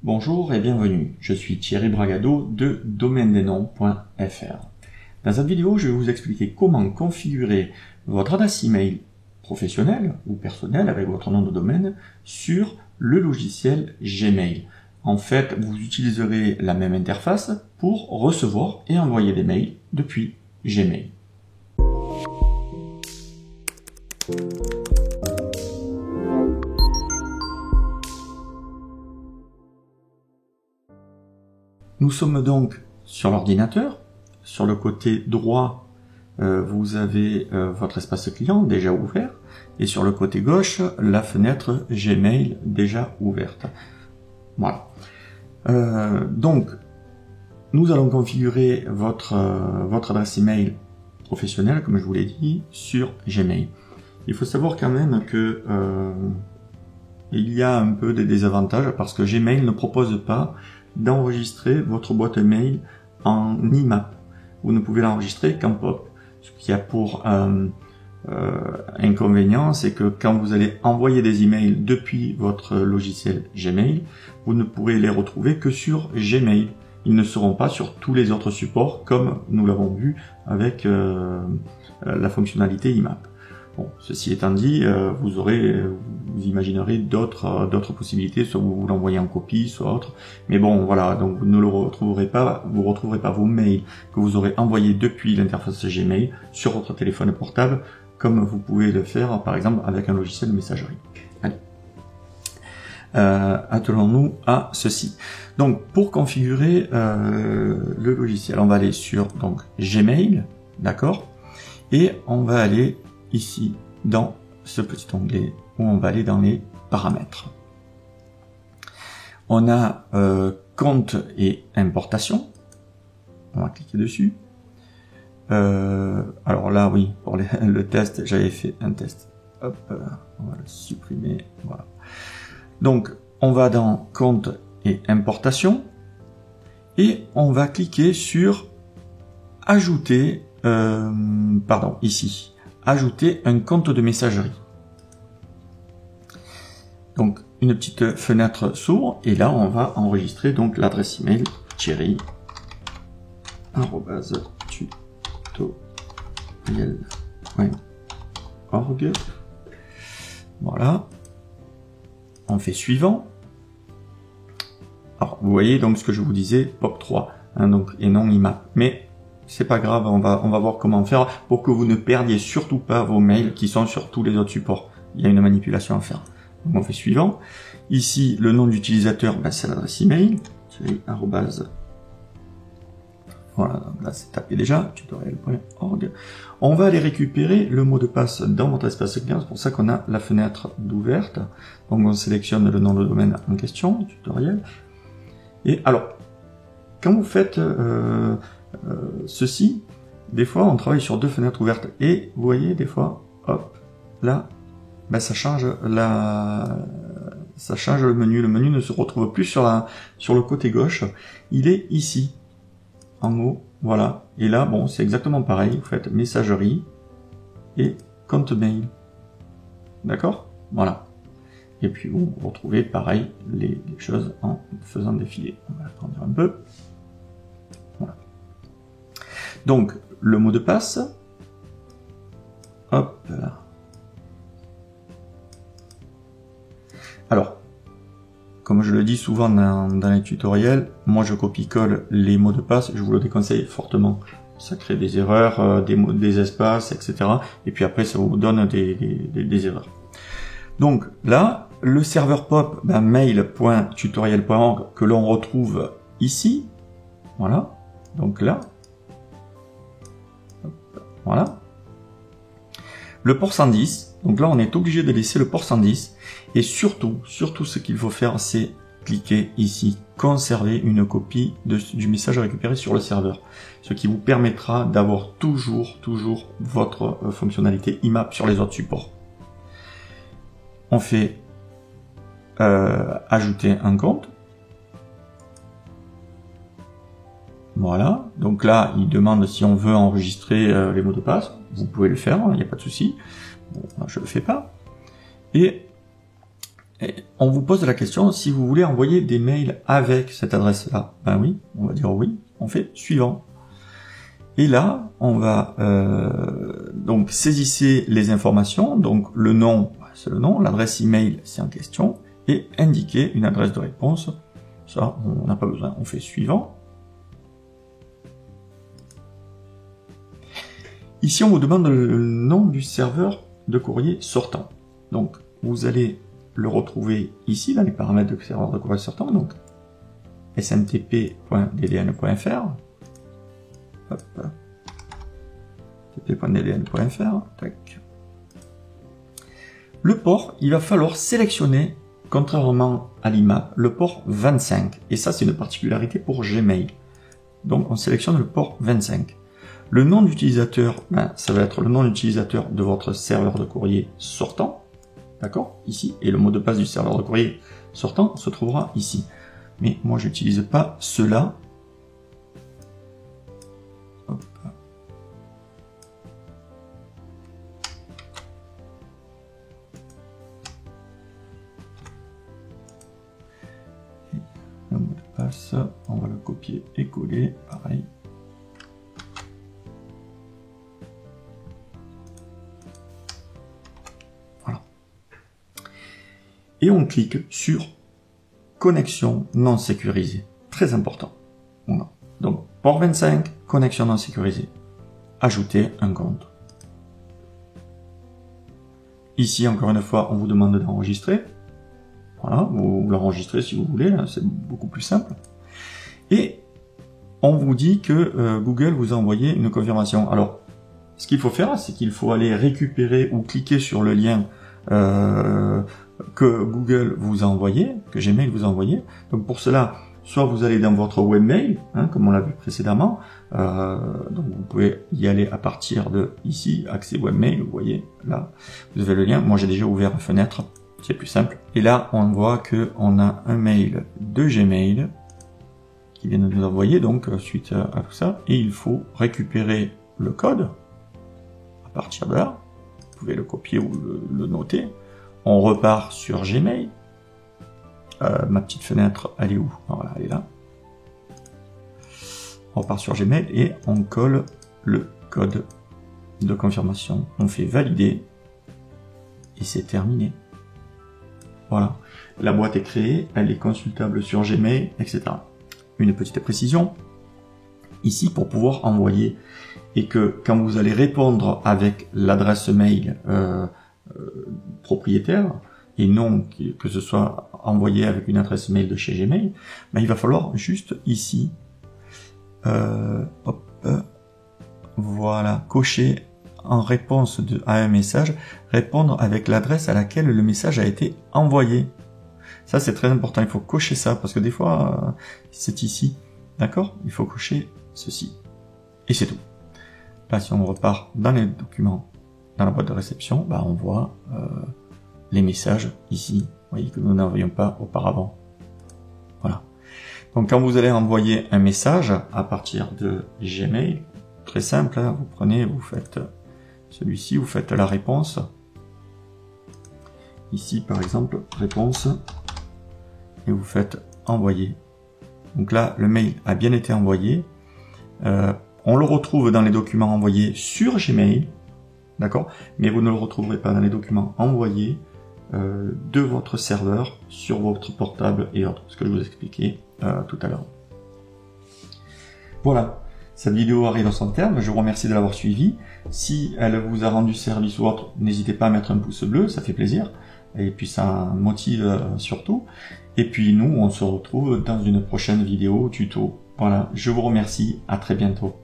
Bonjour et bienvenue, je suis Thierry Bragado de domaine-des-noms.fr. Dans cette vidéo, je vais vous expliquer comment configurer votre adresse email professionnelle ou personnelle avec votre nom de domaine sur le logiciel Gmail. En fait, vous utiliserez la même interface pour recevoir et envoyer des mails depuis Gmail. Nous sommes donc sur l'ordinateur. Sur le côté droit, vous avez votre espace client déjà ouvert. Et sur le côté gauche, la fenêtre Gmail déjà ouverte. Voilà. Donc, nous allons configurer votre adresse email professionnelle, comme je vous l'ai dit, sur Gmail. Il faut savoir quand même que il y a un peu des désavantages parce que Gmail ne propose pas d'enregistrer votre boîte mail en IMAP. Vous ne pouvez l'enregistrer qu'en POP. Ce qui a pour inconvénient, c'est que quand vous allez envoyer des emails depuis votre logiciel Gmail, vous ne pourrez les retrouver que sur Gmail. Ils ne seront pas sur tous les autres supports comme nous l'avons vu avec la fonctionnalité IMAP. Bon, ceci étant dit, vous imaginerez d'autres possibilités, soit vous l'envoyez en copie, soit autre. Mais bon, voilà, donc vous ne le retrouverez pas, vous retrouverez pas vos mails que vous aurez envoyés depuis l'interface Gmail sur votre téléphone portable, comme vous pouvez le faire, par exemple, avec un logiciel de messagerie. Allez. Attelons-nous à ceci. Donc, pour configurer le logiciel, on va aller sur donc Gmail, d'accord, et on va aller ici dans ce petit onglet où on va aller dans les paramètres. On a compte et importation. On va cliquer dessus. Alors là, oui, pour le test, j'avais fait un test. Hop, on va le supprimer. Voilà. Donc, on va dans compte et importation et on va cliquer sur ajouter, ici. Ajouter un compte de messagerie. Donc une petite fenêtre s'ouvre et là on va enregistrer donc l'adresse email thierry@tutoriel.org. Voilà. On fait suivant. Alors vous voyez donc ce que je vous disais, POP3, hein, donc et non IMAP. Mais c'est pas grave, on va voir comment faire pour que vous ne perdiez surtout pas vos mails qui sont sur tous les autres supports. Il y a une manipulation à faire. Donc on fait suivant. Ici, le nom d'utilisateur, c'est l'adresse email. Voilà, donc là c'est tapé déjà, tutoriel.org. On va aller récupérer le mot de passe dans votre espace client, c'est pour ça qu'on a la fenêtre d'ouverte. Donc on sélectionne le nom de domaine en question, tutoriel. Et alors, quand vous faites ceci, des fois on travaille sur deux fenêtres ouvertes et vous voyez des fois, hop, là, ça change le menu. Le menu ne se retrouve plus sur le côté gauche, il est ici, en haut, voilà. Et là, bon, c'est exactement pareil, vous faites messagerie et compte mail, d'accord, voilà. Et puis vous retrouvez pareil les choses en faisant défiler. On va agrandir un peu. Voilà. Donc, le mot de passe, hop là. Alors, comme je le dis souvent dans les tutoriels, moi je copie-colle les mots de passe, je vous le déconseille fortement. Ça crée des erreurs, des espaces, etc. Et puis après, ça vous donne des erreurs. Donc là, le serveur POP, mail.tutoriel.org que l'on retrouve ici, voilà, donc là, voilà. Le port 110, donc là on est obligé de laisser le port 110, et surtout ce qu'il faut faire, c'est cliquer ici, conserver une copie du message récupéré sur le serveur, ce qui vous permettra d'avoir toujours votre fonctionnalité IMAP sur les autres supports. On fait ajouter un compte. Voilà, donc là, il demande si on veut enregistrer les mots de passe. Vous pouvez le faire, il n'y a pas de souci. Bon, je le fais pas. Et Et on vous pose la question si vous voulez envoyer des mails avec cette adresse-là. Ben oui, on va dire oui. On fait suivant. Et là, on va donc saisissez les informations. Donc le nom, c'est le nom. L'adresse email, c'est en question. Et indiquer une adresse de réponse. Ça, on n'a pas besoin. On fait suivant. Ici, on vous demande le nom du serveur de courrier sortant. Donc, vous allez le retrouver ici, dans les paramètres de serveur de courrier sortant, donc smtp.ddn.fr. smtp.ddn.fr. Tac. Le port, il va falloir sélectionner, contrairement à l'IMAP, le port 25. Et ça, c'est une particularité pour Gmail. Donc, on sélectionne le port 25. Le nom d'utilisateur, ça va être le nom d'utilisateur de votre serveur de courrier sortant, d'accord, ici, et le mot de passe du serveur de courrier sortant se trouvera ici. Mais moi, je n'utilise pas cela. Hop. Et le mot de passe, on va le copier et coller, pareil. Et on clique sur connexion non sécurisée. Très important. Voilà. Donc, port 25, connexion non sécurisée. Ajouter un compte. Ici, encore une fois, on vous demande d'enregistrer. Voilà, vous l'enregistrez si vous voulez, c'est beaucoup plus simple. Et on vous dit que Google vous a envoyé une confirmation. Alors, ce qu'il faut faire, c'est qu'il faut aller récupérer ou cliquer sur le lien que Google vous a envoyé, que Gmail vous a envoyé. Donc pour cela, soit vous allez dans votre webmail, comme on l'a vu précédemment, donc vous pouvez y aller à partir de ici, accès webmail, vous voyez, là, vous avez le lien. Moi j'ai déjà ouvert une fenêtre, c'est plus simple. Et là, on voit que on a un mail de Gmail qui vient de nous envoyer, donc suite à tout ça, et il faut récupérer le code à partir de là. Vous pouvez le copier ou le noter. On repart sur Gmail. Ma petite fenêtre, elle est où? Voilà, elle est là. On repart sur Gmail et on colle le code de confirmation. On fait valider et c'est terminé. Voilà. La boîte est créée, elle est consultable sur Gmail, etc. Une petite précision. Ici, pour pouvoir envoyer et que quand vous allez répondre avec l'adresse mail propriétaire et non que ce soit envoyé avec une adresse mail de chez Gmail, il va falloir juste ici voilà, cocher en réponse à un message, répondre avec l'adresse à laquelle le message a été envoyé. Ça c'est très important, il faut cocher ça parce que des fois c'est ici, d'accord? Il faut cocher ceci et c'est tout. Là si on repart dans les documents, dans la boîte de réception, on voit les messages ici, vous voyez que nous n'envoyions pas auparavant. Voilà. Donc quand vous allez envoyer un message à partir de Gmail, très simple, vous prenez, vous faites celui-ci, vous faites la réponse. Ici par exemple, réponse, et vous faites envoyer. Donc là, le mail a bien été envoyé. On le retrouve dans les documents envoyés sur Gmail, d'accord, mais vous ne le retrouverez pas dans les documents envoyés de votre serveur sur votre portable et autres, ce que je vous expliquais tout à l'heure. Voilà, cette vidéo arrive à son terme, je vous remercie de l'avoir suivie. Si elle vous a rendu service ou autre, n'hésitez pas à mettre un pouce bleu, ça fait plaisir, et puis ça motive surtout. Et puis nous, on se retrouve dans une prochaine vidéo tuto. Voilà, je vous remercie, à très bientôt.